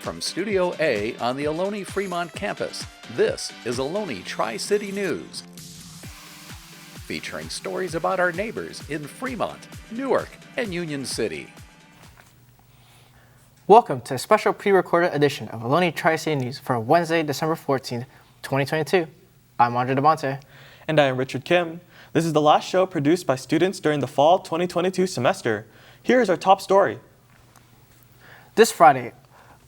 From Studio A on the Ohlone Fremont campus, this is Ohlone Tri-City News, featuring stories about our neighbors in Fremont, Newark, and Union City. Welcome to a special pre-recorded edition of Ohlone Tri-City News for Wednesday, December 14th, 2022. I'm Andre DeMonte. And I am Richard Kim. This is the last show produced by students during the fall 2022 semester. Here is our top story. This Friday,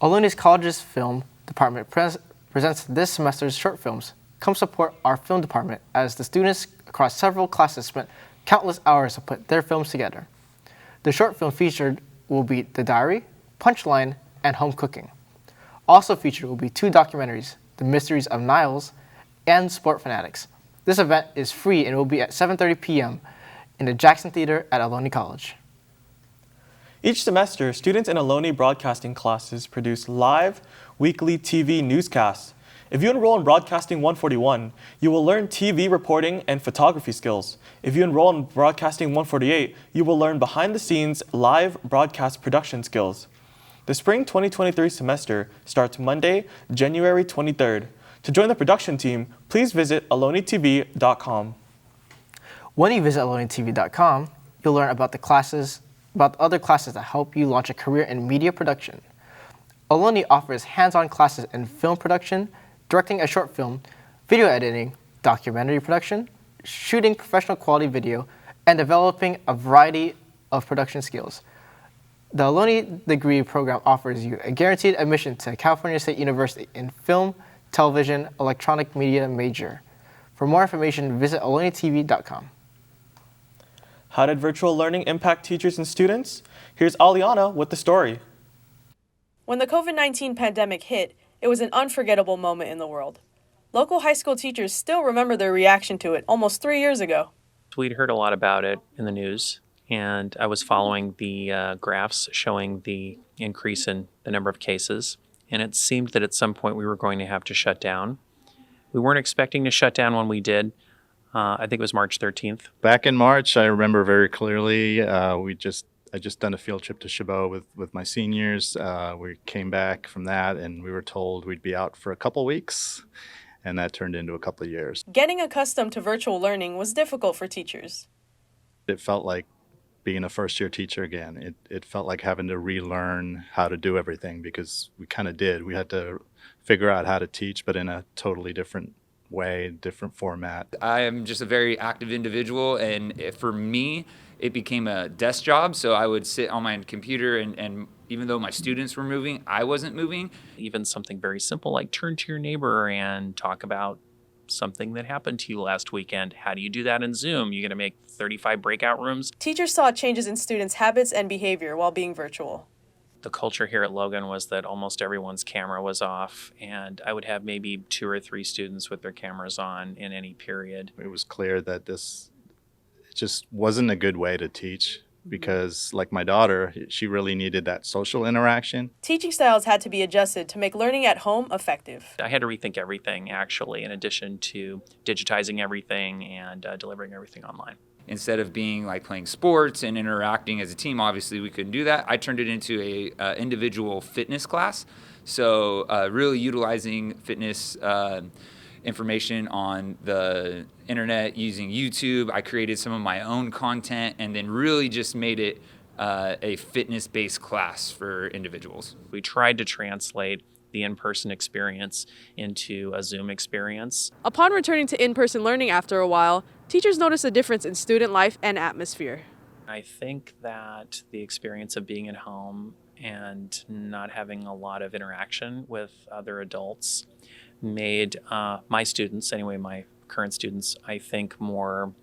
Ohlone's college's film department presents this semester's short films. Come support our film department as the students across several classes spent countless hours to put their films together. The short film featured will be The Diary, Punchline, and Home Cooking. Also featured will be two documentaries, The Mysteries of Niles and Sport Fanatics. This event is free and will be at 7:30 p.m. in the Jackson Theater at Ohlone College. Each semester, students in Ohlone broadcasting classes produce live, weekly TV newscasts. If you enroll in Broadcasting 141, you will learn TV reporting and photography skills. If you enroll in Broadcasting 148, you will learn behind-the-scenes live broadcast production skills. The spring 2023 semester starts Monday, January 23rd. To join the production team, please visit ohlonetv.com. When you visit ohlonetv.com, you'll learn about other classes that help you launch a career in media production. Ohlone offers hands-on classes in film production, directing a short film, video editing, documentary production, shooting professional quality video, and developing a variety of production skills. The Ohlone degree program offers you a guaranteed admission to California State University in film, television, electronic media major. For more information, visit ohlonetv.com. How did virtual learning impact teachers and students? Here's Aliana with the story. When the COVID-19 pandemic hit, it was an unforgettable moment in the world. Local high school teachers still remember their reaction to it almost 3 years ago. We'd heard a lot about it in the news, and I was following the graphs showing the increase in the number of cases, and it seemed that at some point we were going to have to shut down. We weren't expecting to shut down when we did. I think it was March 13th. Back in March, I remember very clearly, I just done a field trip to Chabot with my seniors. We came back from that and we were told we'd be out for a couple weeks, and that turned into a couple of years. Getting accustomed to virtual learning was difficult for teachers. It felt like being a first-year teacher again. It felt like having to relearn how to do everything, because we kind of did. We had to figure out how to teach, but in a totally different way, different format. I am just a very active individual, and for me, it became a desk job. So I would sit on my computer, and even though my students were moving, I wasn't moving. Even something very simple like turn to your neighbor and talk about something that happened to you last weekend. How do you do that in Zoom? You're going to make 35 breakout rooms. Teachers saw changes in students' habits and behavior while being virtual. The culture here at Logan was that almost everyone's camera was off, and I would have maybe 2 or 3 students with their cameras on in any period. It was clear that it just wasn't a good way to teach, because like my daughter, she really needed that social interaction. Teaching styles had to be adjusted to make learning at home effective. I had to rethink everything, actually, in addition to digitizing everything and delivering everything online. Instead of being like playing sports and interacting as a team, obviously we couldn't do that. I turned it into a individual fitness class. So really utilizing fitness information on the internet using YouTube. I created some of my own content and then really just made it a fitness-based class for individuals. We tried to translate the in-person experience into a Zoom experience. Upon returning to in-person learning after a while, teachers noticed a difference in student life and atmosphere. I think that the experience of being at home and not having a lot of interaction with other adults made my students, anyway, my current students, I think more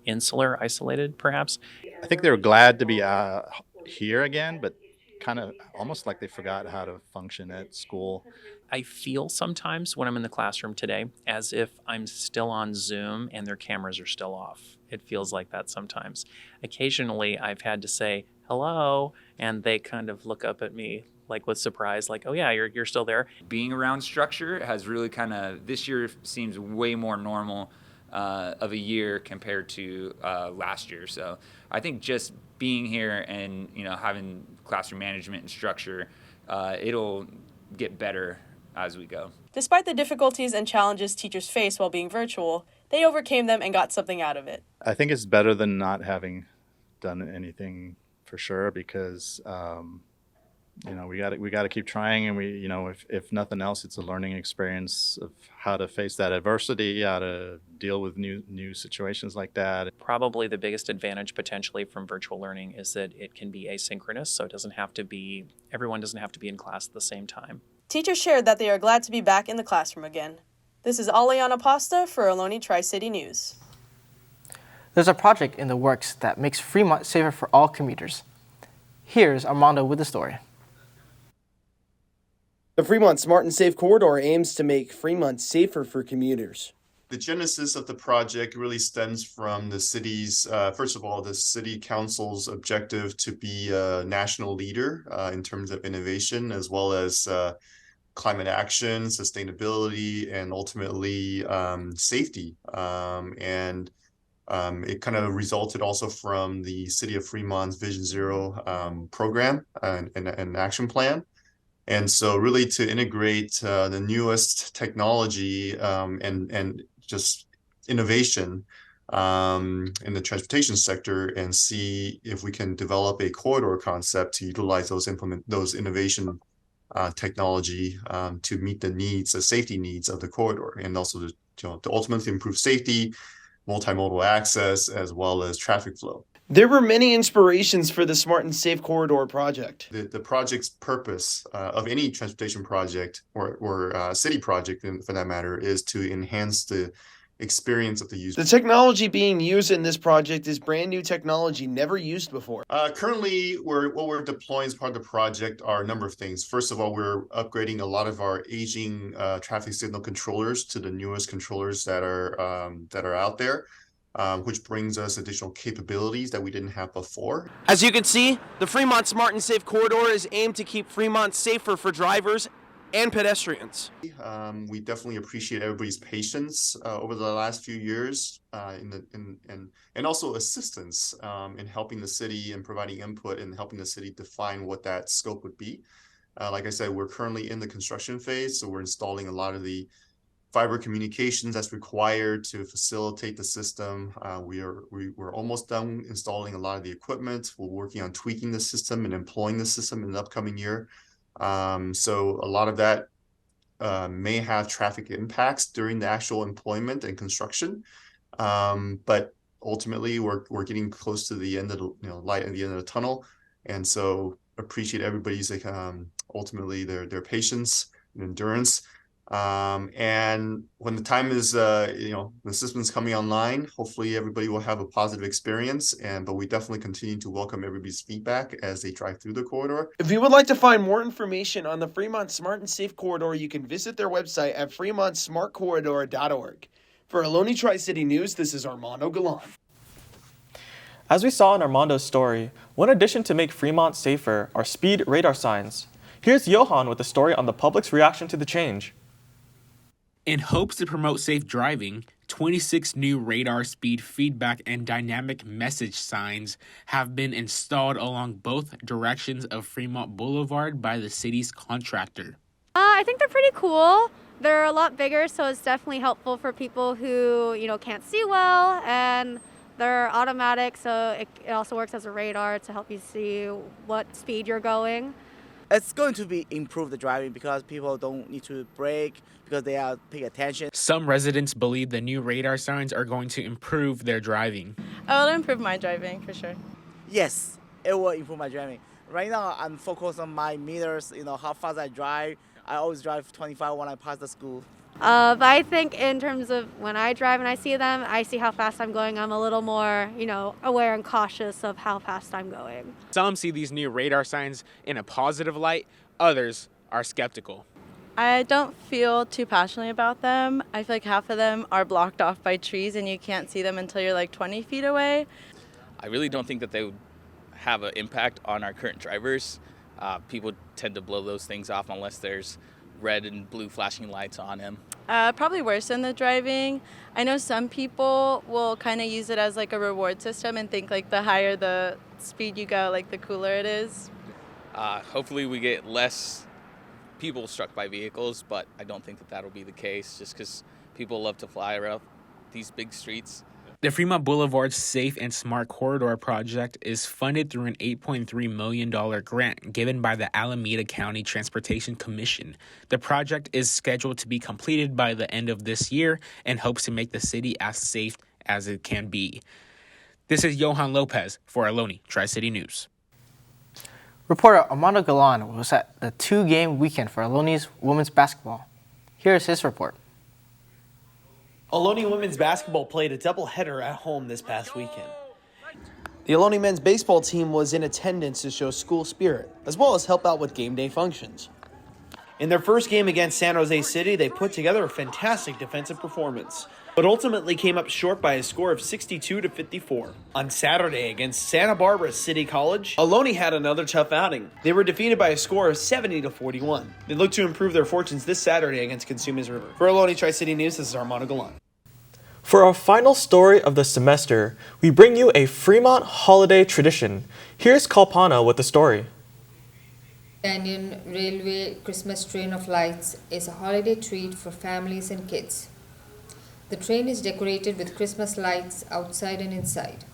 insular, isolated, perhaps. I think they were glad to be here again, but kind of almost like they forgot how to function at school. I feel sometimes when I'm in the classroom today as if I'm still on Zoom and their cameras are still off. It feels like that sometimes. Occasionally I've had to say hello, and they kind of look up at me like with surprise, like, oh yeah, you're still there. Being around structure has really this year seems way more normal of a year compared to last year. So I think just being here and having classroom management and structure, it'll get better as we go. Despite the difficulties and challenges teachers face while being virtual, they overcame them and got something out of it. I think it's better than not having done anything for sure, because we got to keep trying, and if nothing else, it's a learning experience of how to face that adversity, how to deal with new situations like that. Probably the biggest advantage potentially from virtual learning is that it can be asynchronous, so everyone doesn't have to be in class at the same time. Teachers shared that they are glad to be back in the classroom again. This is Aliana Pasta for Ohlone Tri-City News. There's a project in the works that makes Fremont safer for all commuters. Here's Armando with the story. The Fremont Smart and Safe Corridor aims to make Fremont safer for commuters. The genesis of the project really stems from the city's, first of all, the city council's objective to be a national leader in terms of innovation, as well as climate action, sustainability, and ultimately safety. It kind of resulted also from the City of Fremont's Vision Zero program and action plan. And so really to integrate the newest technology and just innovation in the transportation sector, and see if we can develop a corridor concept to utilize those innovation technology to meet the safety needs of the corridor, and also to ultimately improve safety, multimodal access, as well as traffic flow. There were many inspirations for the Smart and Safe Corridor project. The project's purpose of any transportation project or city project, for that matter, is to enhance the experience of the user. The technology being used in this project is brand new technology never used before. Currently, what we're deploying as part of the project are a number of things. First of all, we're upgrading a lot of our aging traffic signal controllers to the newest controllers that are out there, which brings us additional capabilities that we didn't have before. As you can see, the Fremont Smart and Safe Corridor is aimed to keep Fremont safer for drivers and pedestrians. We definitely appreciate everybody's patience over the last few years, and also assistance in helping the city and providing input and helping the city define what that scope would be. Like I said, we're currently in the construction phase, so we're installing a lot of the fiber communications that's required to facilitate the system. We're almost done installing a lot of the equipment. We're working on tweaking the system and employing the system in the upcoming year. So a lot of that may have traffic impacts during the actual employment and construction, but ultimately we're getting close to the end of the light at the end of the tunnel, and so appreciate everybody's ultimately their patience and endurance. And when the time is, the system's coming online, hopefully everybody will have a positive experience. But we definitely continue to welcome everybody's feedback as they drive through the corridor. If you would like to find more information on the Fremont Smart and Safe Corridor, you can visit their website at fremontsmartcorridor.org. For Ohlone Tri-City News, this is Armando Galan. As we saw in Armando's story, one addition to make Fremont safer are speed radar signs. Here's Johan with a story on the public's reaction to the change. In hopes to promote safe driving, 26 new radar speed feedback and dynamic message signs have been installed along both directions of Fremont Boulevard by the city's contractor. I think they're pretty cool. They're a lot bigger, so it's definitely helpful for people who, can't see well, and they're automatic, so it also works as a radar to help you see what speed you're going. It's going to improve the driving because people don't need to brake because they are paying attention. Some residents believe the new radar signs are going to improve their driving. It will improve my driving for sure. Yes, it will improve my driving. Right now, I'm focused on my meters, how fast I drive. I always drive 25 when I pass the school. But I think in terms of when I drive and I see them, I see how fast I'm going. I'm a little more, aware and cautious of how fast I'm going. Some see these new radar signs in a positive light. Others are skeptical. I don't feel too passionately about them. I feel like half of them are blocked off by trees and you can't see them until you're like 20 feet away. I really don't think that they would have an impact on our current drivers. People tend to blow those things off unless there's red and blue flashing lights on him. Probably worse than the driving. I know some people will kind of use it as like a reward system and think like the higher the speed you go, like the cooler it is. Hopefully we get less people struck by vehicles, but I don't think that that'll be the case just because people love to fly around these big streets. The Fremont Boulevard Safe and Smart Corridor project is funded through an $8.3 million grant given by the Alameda County Transportation Commission. The project is scheduled to be completed by the end of this year and hopes to make the city as safe as it can be. This is Johan Lopez for Ohlone Tri-City News. Reporter Armando Galan was at the 2-game weekend for Ohlone's women's basketball. Here's his report. Ohlone women's basketball played a doubleheader at home this past weekend. The Ohlone men's baseball team was in attendance to show school spirit, as well as help out with game day functions. In their first game against San Jose City, they put together a fantastic defensive performance, but ultimately came up short by a score of 62-54. On Saturday against Santa Barbara City College, Ohlone had another tough outing. They were defeated by a score of 70-41. They look to improve their fortunes this Saturday against Consumers River. For Ohlone Tri-City News, this is Armando Galan. For our final story of the semester, we bring you a Fremont holiday tradition. Here's Kalpana with the story. Canyon Railway Christmas Train of Lights is a holiday treat for families and kids. The train is decorated with Christmas lights outside and inside,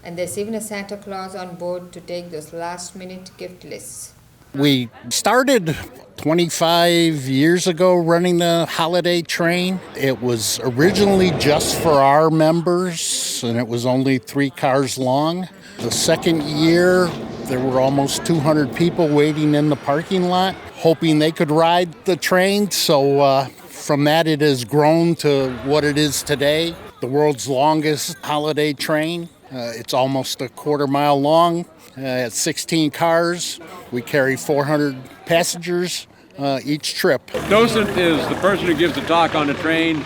and there's even a Santa Claus on board to take those last-minute gift lists. We started 25 years ago running the holiday train. It was originally just for our members, and it was only 3 cars long. The second year, there were almost 200 people waiting in the parking lot, hoping they could ride the train. So from that, it has grown to what it is today, the world's longest holiday train. It's almost a quarter-mile long. It's 16 cars. We carry 400 passengers each trip. Docent is the person who gives the talk on the train.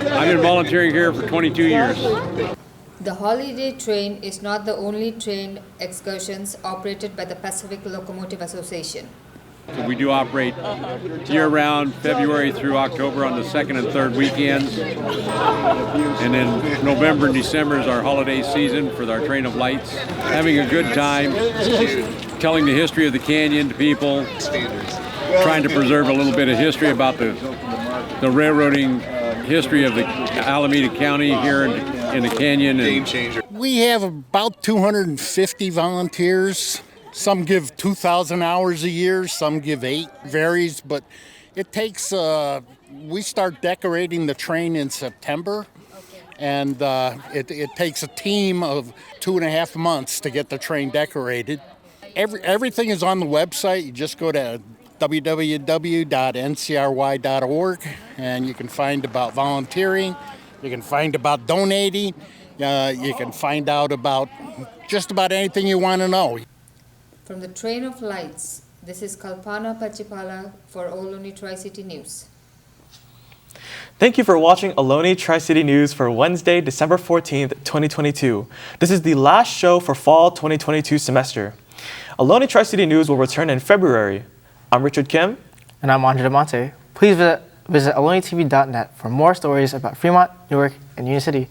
I've been volunteering here for 22 years. The holiday train is not the only train excursions operated by the Pacific Locomotive Association. So we do operate year-round, February through October on the second and third weekends. And then November and December is our holiday season for our Train of Lights. Having a good time, telling the history of the canyon to people, trying to preserve a little bit of history about the railroading history of the Alameda County here in the canyon. We have about 250 volunteers. Some give 2,000 hours a year, some give 8, varies, but it takes, we start decorating the train in September, and it takes a team of 2.5 months to get the train decorated. Everything is on the website. You just go to www.ncry.org, and you can find about volunteering, you can find about donating, you can find out about just about anything you want to know. From the Train of Lights, this is Kalpana Pachipala for Ohlone Tri-City News. Thank you for watching Ohlone Tri-City News for Wednesday, December 14th, 2022. This is the last show for fall 2022 semester. Ohlone Tri-City News will return in February. I'm Richard Kim. And I'm Andre Demonte. Please visit OhloneTV.net for more stories about Fremont, Newark, and Union City.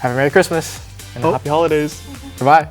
Have a Merry Christmas. And Happy Holidays. Goodbye.